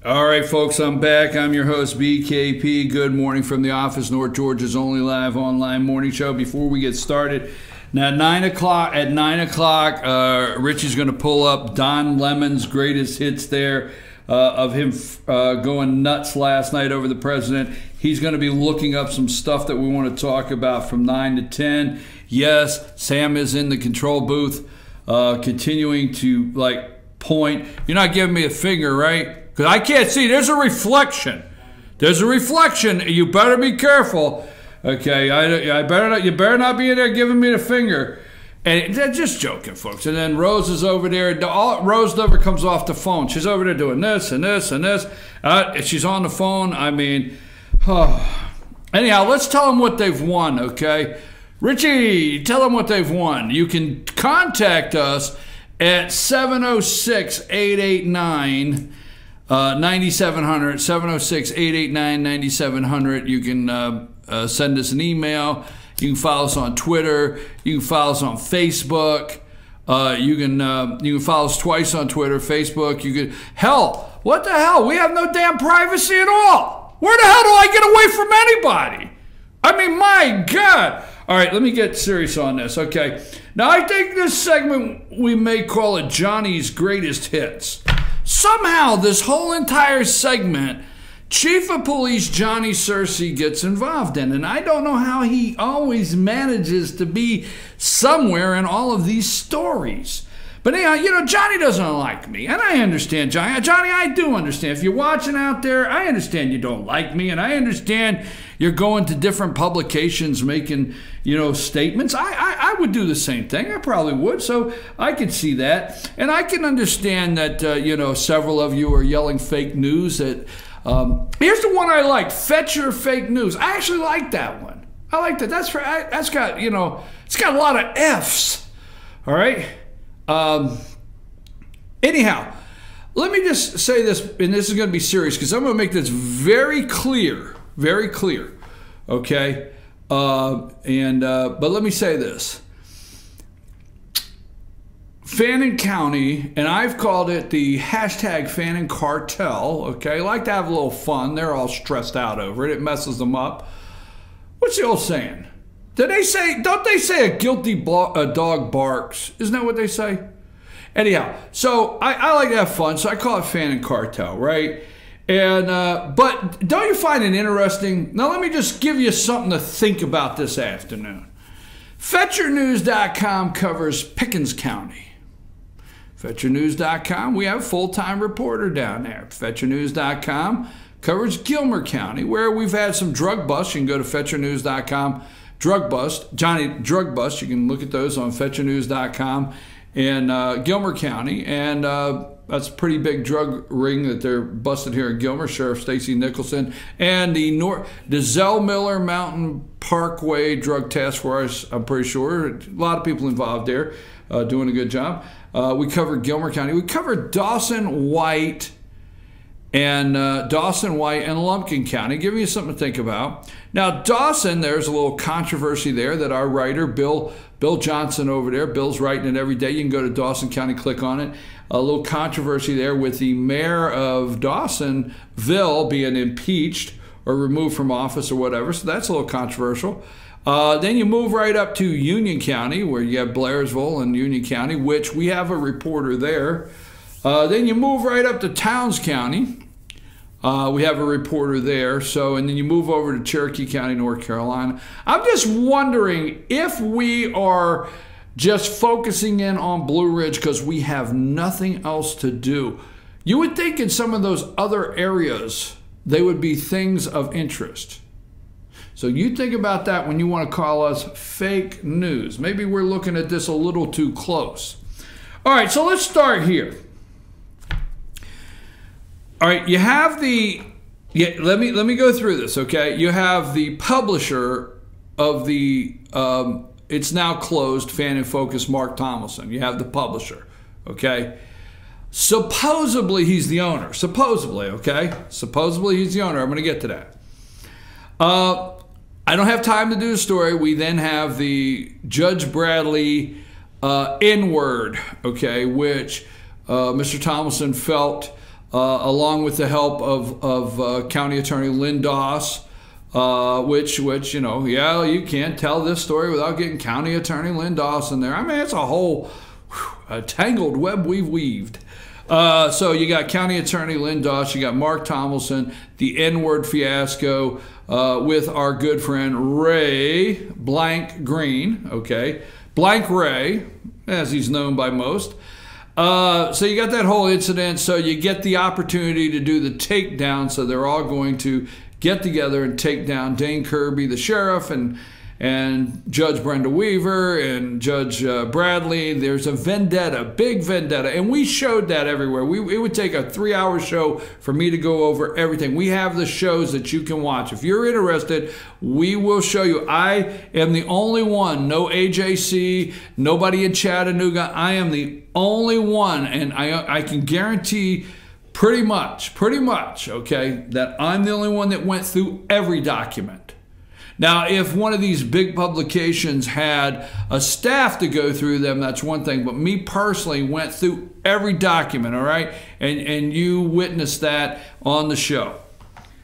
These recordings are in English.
All right, folks, I'm back. I'm your host, BKP. Good morning from the office, North Georgia's only live online morning show. Before we get started, now at 9 o'clock, Richie's going to pull up Don Lemon's greatest hits there of him going nuts last night over the president. He's going to be looking up some stuff that we want to talk about from 9 to 10. Yes, Sam is in the control booth, continuing to, point. You're not giving me a finger, right? Because I can't see. There's a reflection. There's a reflection. You better be careful. Okay, I better not. You better not be in there giving me the finger. And they're just joking, folks. And then Rose is over there. Rose never comes off the phone. She's over there doing this and this and this. She's on the phone. I mean, anyhow, let's tell them what they've won. Okay, Richie, tell them what they've won. You can contact us at 706-889. 9700, 706-889-9700. You can send us an email. You can follow us on Twitter. You can follow us on Facebook. You can follow us twice on Twitter, Facebook. You could, hell, what the hell? We have no damn privacy at all. Where the hell do I get away from anybody? I mean, my God. All right, let me get serious on this. Okay. Now, I think this segment, we may call it Johnny's Greatest Hits. Somehow, this whole entire segment, Chief of Police Johnny Searcy gets involved in. And I don't know how he always manages to be somewhere in all of these stories. But anyhow, you know, Johnny doesn't like me. And I understand, Johnny. Johnny, I do understand. If you're watching out there, I understand you don't like me. And I understand you're going to different publications making, you know, statements. I would do the same thing. I probably would. So I could see that. And I can understand that, you know, several of you are yelling fake news. Here's the one I like. Fetch your fake news. I actually like that one. I like that. That's got, you know, it's got a lot of F's. All right. Anyhow, let me just say this, and this is going to be serious because I'm going to make this very clear, okay? But let me say this. Fannin County, and I've called it the hashtag Fannin Cartel, okay? I like to have a little fun. They're all stressed out over it. It messes them up. What's the old saying? Don't they say a guilty dog barks? Isn't that what they say? Anyhow, so I like to have fun, so I call it Fannin Cartel, right? And but don't you find it interesting? Now let me just give you something to think about this afternoon. FetcherNews.com covers Pickens County. FetcherNews.com, we have a full-time reporter down there. FetcherNews.com covers Gilmer County, where we've had some drug busts. You can go to FetcherNews.com. Drug bust, Johnny drug bust. You can look at those on FetcherNews.com in Gilmer County, and that's a pretty big drug ring that they're busted here in Gilmer. Sheriff Stacy Nicholson and the Zell Miller Mountain Parkway Drug Task Force. I'm pretty sure a lot of people involved there, doing a good job. We covered Gilmer County. We covered Dawson White and Lumpkin County, giving you something to think about. Now, Dawson, there's a little controversy there that our writer, Bill Johnson over there, Bill's writing it every day. You can go to Dawson County, click on it. A little controversy there with the mayor of Dawsonville being impeached or removed from office or whatever, so that's a little controversial. Then you move right up to Union County, where you have Blairsville and Union County, which we have a reporter there. Then you move right up to Towns County. We have a reporter there. And then you move over to Cherokee County, North Carolina. I'm just wondering if we are just focusing in on Blue Ridge because we have nothing else to do. You would think in some of those other areas, they would be things of interest. So you think about that when you want to call us fake news. Maybe we're looking at this a little too close. All right, so let's start here. All right, you have let me go through this, okay? You have the publisher of the, it's now closed, Fan and Focus, Mark Tomlinson. You have the publisher, okay? Supposedly he's the owner, supposedly, okay? Supposedly he's the owner. I'm going to get to that. I don't have time to do the story. We then have the Judge Bradley N-word, okay, which Mr. Tomlinson felt along with the help of County Attorney Lynn Doss, which you know, yeah, you can't tell this story without getting County Attorney Lynn Doss in there. I mean, it's a whole a tangled web we've weaved. So you got County Attorney Lynn Doss, you got Mark Tomlinson, the N-word fiasco with our good friend Ray Blank Green, okay? Blank Ray, as he's known by most. So you got that whole incident, so you get the opportunity to do the takedown, so they're all going to get together and take down Dane Kirby, the sheriff, and Judge Brenda Weaver and Judge Bradley. There's a vendetta, big vendetta, and we showed that everywhere. It would take a 3-hour show for me to go over everything. We have the shows that you can watch. If you're interested, we will show you. I am the only one, no AJC, nobody in Chattanooga. I am the only one, and I can guarantee pretty much, okay, that I'm the only one that went through every document. Now, if one of these big publications had a staff to go through them, that's one thing. But me personally went through every document, all right? And you witnessed that on the show.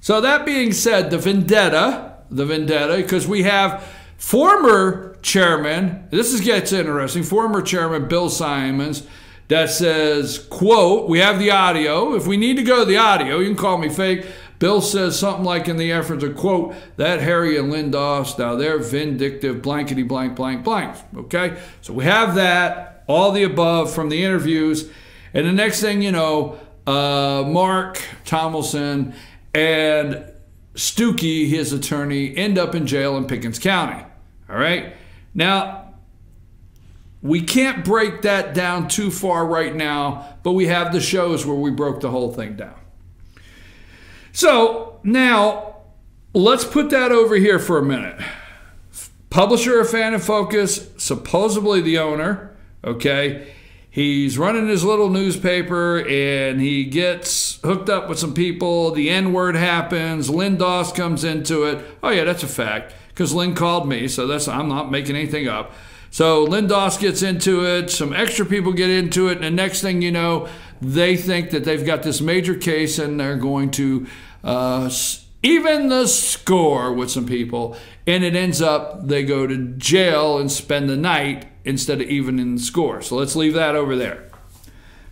So that being said, the vendetta, because we have former chairman, this gets interesting, former chairman Bill Simons, that says, quote, we have the audio. If we need to go to the audio, you can call me fake. Bill says something like in the effort to quote, that Harry and Lynn Doss, now they're vindictive, blankety blank, blank, blank. Okay? So we have that, all the above from the interviews. And the next thing you know, Mark Tomlinson and Stuckey, his attorney, end up in jail in Pickens County. All right? Now, we can't break that down too far right now, but we have the shows where we broke the whole thing down. So now let's put that over here for a minute. Publisher of Fan and Focus, supposedly the owner, okay? He's running his little newspaper and he gets hooked up with some people. The N-word happens. Lynn Doss comes into it. Oh yeah, that's a fact because Lynn called me, so I'm not making anything up. So Lynn Doss gets into it. Some extra people get into it. And the next thing you know, they think that they've got this major case and they're going to even the score with some people. And it ends up they go to jail and spend the night instead of evening the score. So let's leave that over there.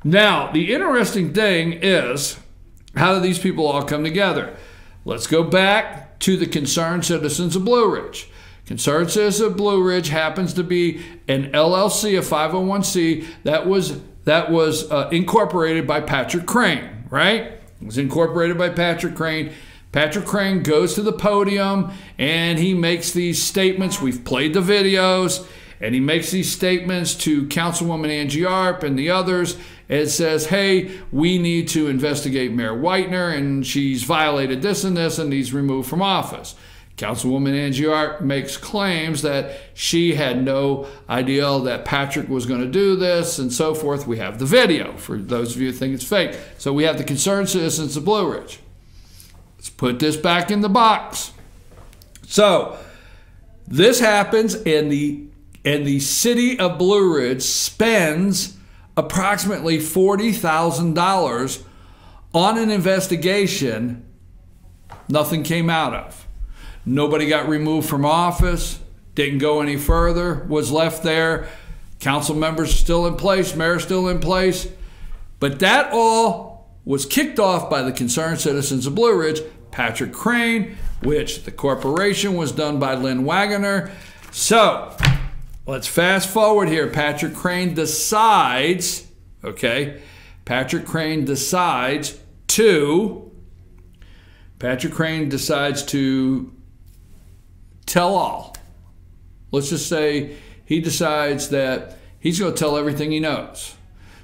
Now, the interesting thing is, how do these people all come together? Let's go back to the Concerned Citizens of Blue Ridge. Concerned Citizens of Blue Ridge happens to be an LLC, a 501c, that was incorporated by Patrick Crane, right? It was incorporated by Patrick Crane. Patrick Crane goes to the podium and he makes these statements. We've played the videos. And he makes these statements to Councilwoman Angie Arp and the others. It says, hey, we need to investigate Mayor Whitener, and she's violated this and this, and he's removed from office. Councilwoman Angie Arp makes claims that she had no idea that Patrick was going to do this and so forth. We have the video for those of you who think it's fake. So we have the Concerned Citizens of Blue Ridge. Let's put this back in the box. So this happens, and the city of Blue Ridge spends approximately $40,000 on an investigation nothing came out of. Nobody got removed from office, didn't go any further, was left there. Council members still in place, mayor still in place. But that all was kicked off by the Concerned Citizens of Blue Ridge, Patrick Crane, which the corporation was done by Lynn Wagoner. So let's fast forward here. Patrick Crane decides, okay, Patrick Crane decides to tell all. Let's just say he decides that he's going to tell everything he knows.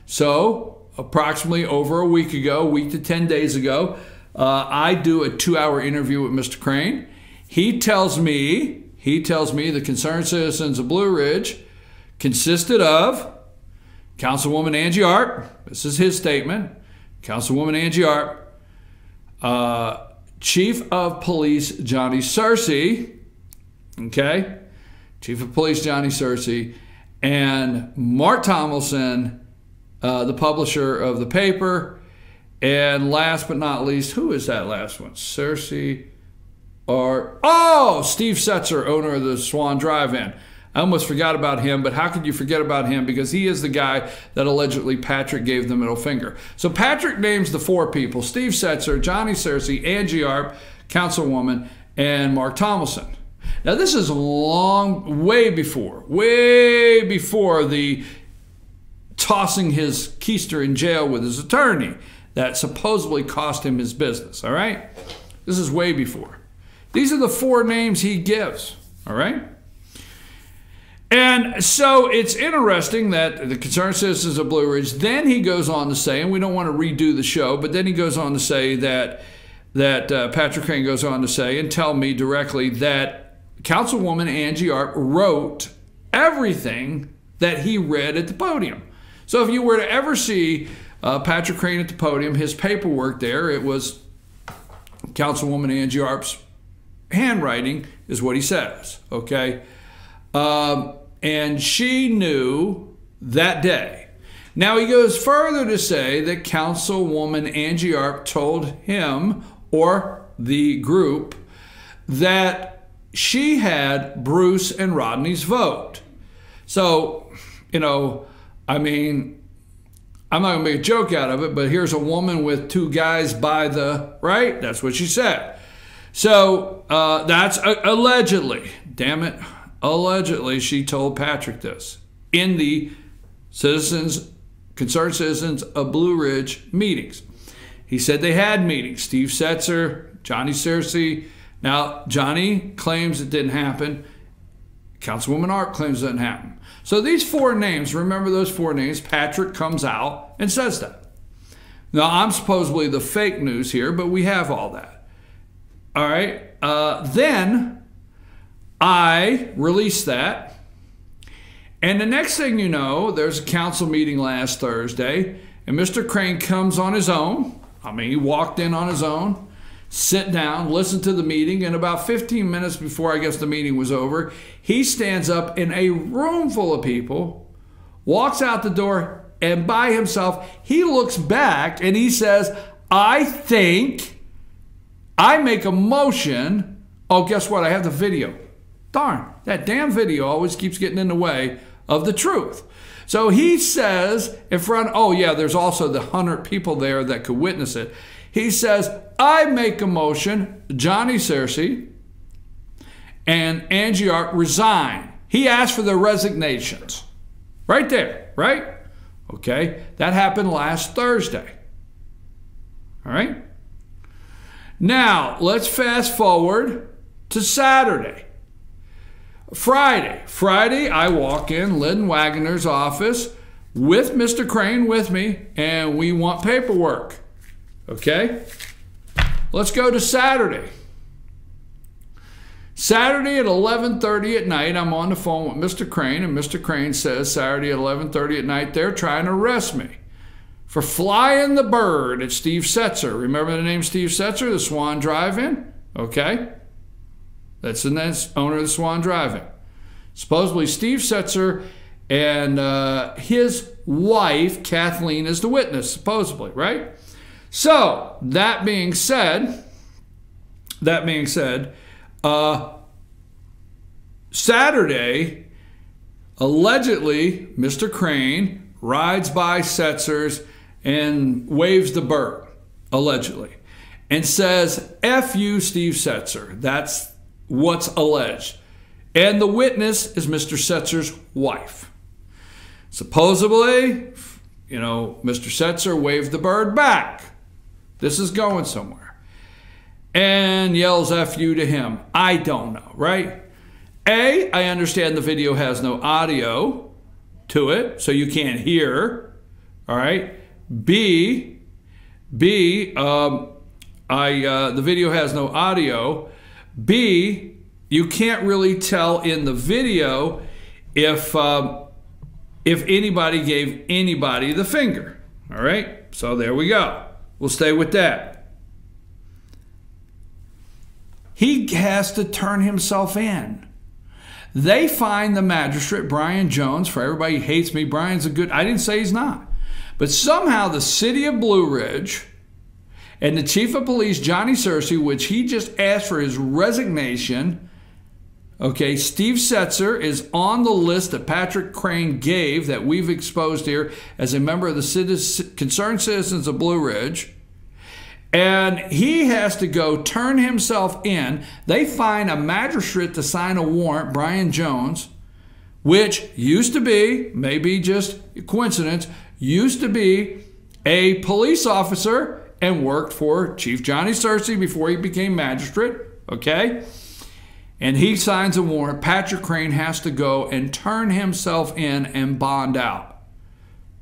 So approximately over a week ago, week to 10 days ago, I do a 2-hour interview with Mr. Crane. He tells me the Concerned Citizens of Blue Ridge consisted of Councilwoman Angie Arp, this is his statement, Councilwoman Angie Arp, Chief of Police Johnny Searcy, okay, Chief of Police Johnny Searcy, and Mark Tomlinson, the publisher of the paper, And last but not least, who is that last one? Searcy or, oh, Steve Setzer, owner of the Swan Drive-In. I almost forgot about him, but how could you forget about him? Because he is the guy that allegedly Patrick gave the middle finger. So Patrick names the 4 people: Steve Setzer, Johnny Searcy, Angie Arp, Councilwoman, and Mark Tomlinson. Now this is long, way before the tossing his keister in jail with his attorney that supposedly cost him his business, all right? This is way before. These are the 4 names he gives, all right? And so it's interesting that the Concerned Citizens of Blue Ridge, then he goes on to say, and we don't want to redo the show, but then he goes on to say that Patrick Crane goes on to say and tell me directly that Councilwoman Angie Arp wrote everything that he read at the podium. So if you were to ever see Patrick Crane at the podium, his paperwork there, it was Councilwoman Angie Arp's handwriting is what he says, okay? And she knew that day. Now he goes further to say that Councilwoman Angie Arp told him, or the group, that she had Bruce and Rodney's vote. So, you know, I mean, I'm not going to make a joke out of it, but here's a woman with 2 guys by the, right? That's what she said. So that's allegedly, damn it, allegedly she told Patrick this in the Concerned Citizens of Blue Ridge meetings. He said they had meetings. Steve Setzer, Johnny Searcy. Now, Johnny claims it didn't happen. Councilwoman Arp claims it didn't happen. So these 4 names, remember those 4 names, Patrick comes out and says that. Now, I'm supposedly the fake news here, but we have all that. All right. Then I released that. And the next thing you know, there's a council meeting last Thursday, and Mr. Crane comes on his own. I mean, he walked in on his own, sit down, listen to the meeting, and about 15 minutes before I guess the meeting was over, he stands up in a room full of people, walks out the door, and by himself, he looks back and he says, I think I make a motion. Oh, guess what? I have the video. Darn, that damn video always keeps getting in the way of the truth. So he says in front, oh yeah, there's also the 100 people there that could witness it. He says, I make a motion, Johnny Searcy and Angie Arp resign. He asked for their resignations. Right there, right? Okay, that happened last Thursday. All right? Now, let's fast forward to Saturday. Friday, I walk in Lynn Wagner's office with Mr. Crane with me, and we want paperwork. Okay? Let's go to Saturday. Saturday at 11:30 at night, I'm on the phone with Mr. Crane, and Mr. Crane says Saturday at 11:30 at night, they're trying to arrest me for flying the bird at Steve Setzer. Remember the name Steve Setzer, the Swan Drive-In? Okay? That's the owner of the Swan Drive-In. Supposedly Steve Setzer and his wife, Kathleen, is the witness, supposedly, right? So, that being said, Saturday, allegedly, Mr. Crane rides by Setzer's and waves the bird, allegedly, and says, F you, Steve Setzer. That's what's alleged. And the witness is Mr. Setzer's wife. Supposedly, you know, Mr. Setzer waved the bird back. This is going somewhere. And yells F you to him. I don't know, right? A, I understand the video has no audio to it, so you can't hear. All right. B, the video has no audio. B, you can't really tell in the video if anybody gave anybody the finger. All right. So there we go. We'll stay with that. He has to turn himself in. They find the magistrate, Brian Jones. For everybody who hates me, Brian's a good, I didn't say he's not. But somehow the city of Blue Ridge And the chief of police, Johnny Searcy, which he just asked for his resignation, okay, Steve Setzer is on the list that Patrick Crane gave that we've exposed here as a member of the Concerned Citizens of Blue Ridge. And he has to go turn himself in. They find a magistrate to sign a warrant, Brian Jones, which used to be, maybe just coincidence, used to be a police officer and worked for Chief Johnny Searcy before he became magistrate, okay? And he signs a warrant. Patrick Crane has to go and turn himself in and bond out.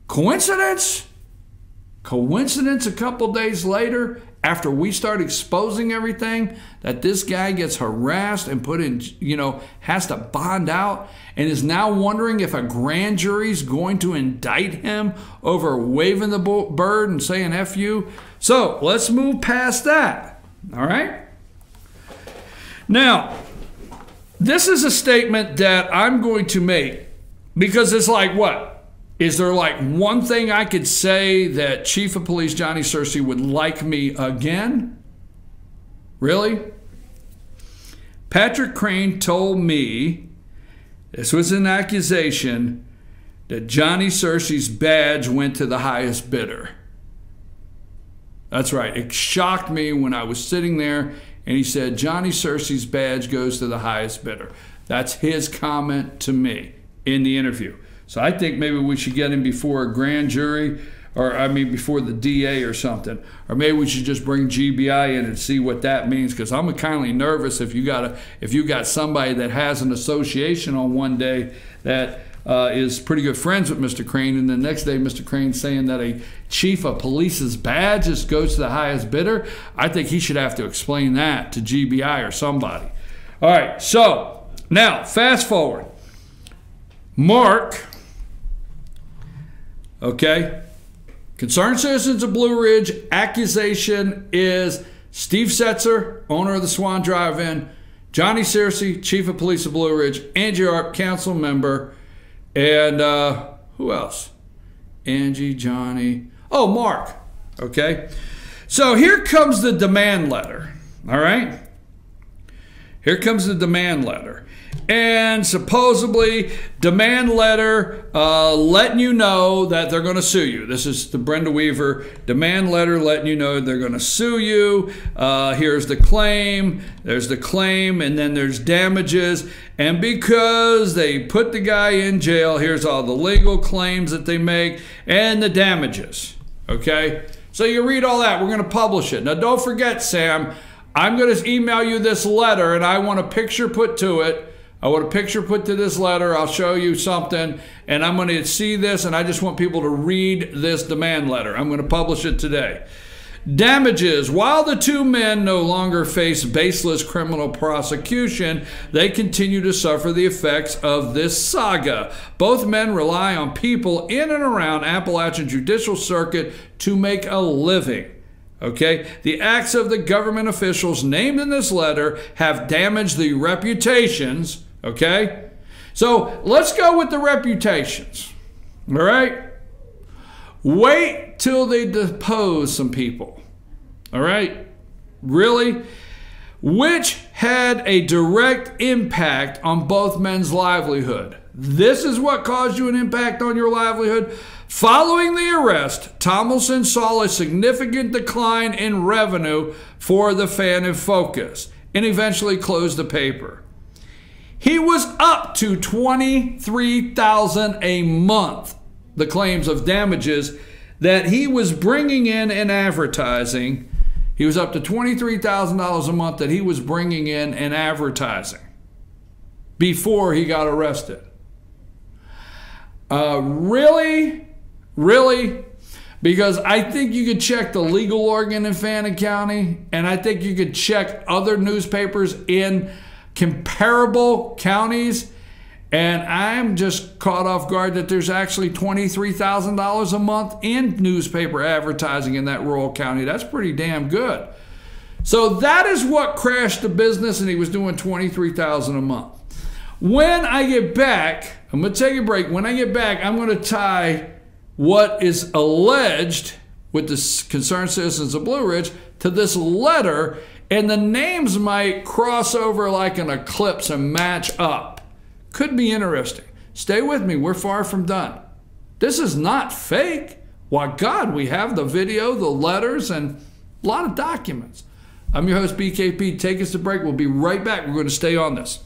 Coincidence? Coincidence a couple days later, after we start exposing everything, that this guy gets harassed and put in, has to bond out and is now wondering if a grand jury's going to indict him over waving the bird and saying F you. So let's move past that. All right? Now, this is a statement that I'm going to make because it's like, what? Is there like one thing I could say that Chief of Police Johnny Searcy would like me again? Really? Patrick Crane told me, this was an accusation, that Johnny Searcy's badge went to the highest bidder. That's right. It shocked me when I was sitting there and he said, Johnny Searcy's badge goes to the highest bidder. That's his comment to me in the interview. So I think maybe we should get him before a grand jury, or before the DA or something. Or maybe we should just bring GBI in and see what that means, because I'm kindly nervous if you got somebody that has an association on one day that is pretty good friends with Mr. Crane, and the next day Mr. Crane's saying that a chief of police's badge just goes to the highest bidder. I think he should have to explain that to GBI or somebody. All right, so now fast forward. Mark, okay, Concerned Citizens of Blue Ridge, accusation is Steve Setzer, owner of the Swan Drive-In, Johnny Searcy, Chief of Police of Blue Ridge, Angie Arp, council member, and who else? Angie, Johnny, oh, Mark, okay. So here comes the demand letter, all right? Here comes the demand letter. And supposedly, demand letter letting you know that they're going to sue you. This is the Brenda Weaver demand letter letting you know they're going to sue you. Here's the claim. There's the claim, and then there's damages. And because they put the guy in jail, here's all the legal claims that they make and the damages. Okay? So you read all that. We're going to publish it. Now, don't forget, Sam, I'm going to email you this letter, and I want a picture put to it. I want a picture put to this letter. I'll show you something, and I'm going to see this, and I just want people to read this demand letter. I'm going to publish it today. Damages. While the two men no longer face baseless criminal prosecution, they continue to suffer the effects of this saga. Both men rely on people in and around Appalachian Judicial Circuit to make a living. Okay, the acts of the government officials named in this letter have damaged the reputations. Okay, so let's go with the reputations. All right, wait till they depose some people. All right, really, which had a direct impact on both men's livelihood. This is what caused you an impact on your livelihood. Following the arrest, Tomlinson saw a significant decline in revenue for the Fan and Focus and eventually closed the paper. He was up to $23,000 a month, the claims of damages that he was bringing in advertising. He was up to $23,000 a month that he was bringing in advertising before he got arrested. Really? Really? Because I think you could check the legal organ in Fannin County, and I think you could check other newspapers in comparable counties, and I'm just caught off guard that there's actually $23,000 a month in newspaper advertising in that rural county. That's pretty damn good. So that is what crashed the business, and he was doing $23,000 a month. When I get back, I'm going to take a break. When I get back, I'm going to tie what is alleged with the Concerned Citizens of Blue Ridge to this letter, and the names might cross over like an eclipse and match up. Could be interesting. Stay with me. We're far from done. This is not fake. Why, God, we have the video, the letters, and a lot of documents. I'm your host, BKP. Take us to break. We'll be right back. We're going to stay on this.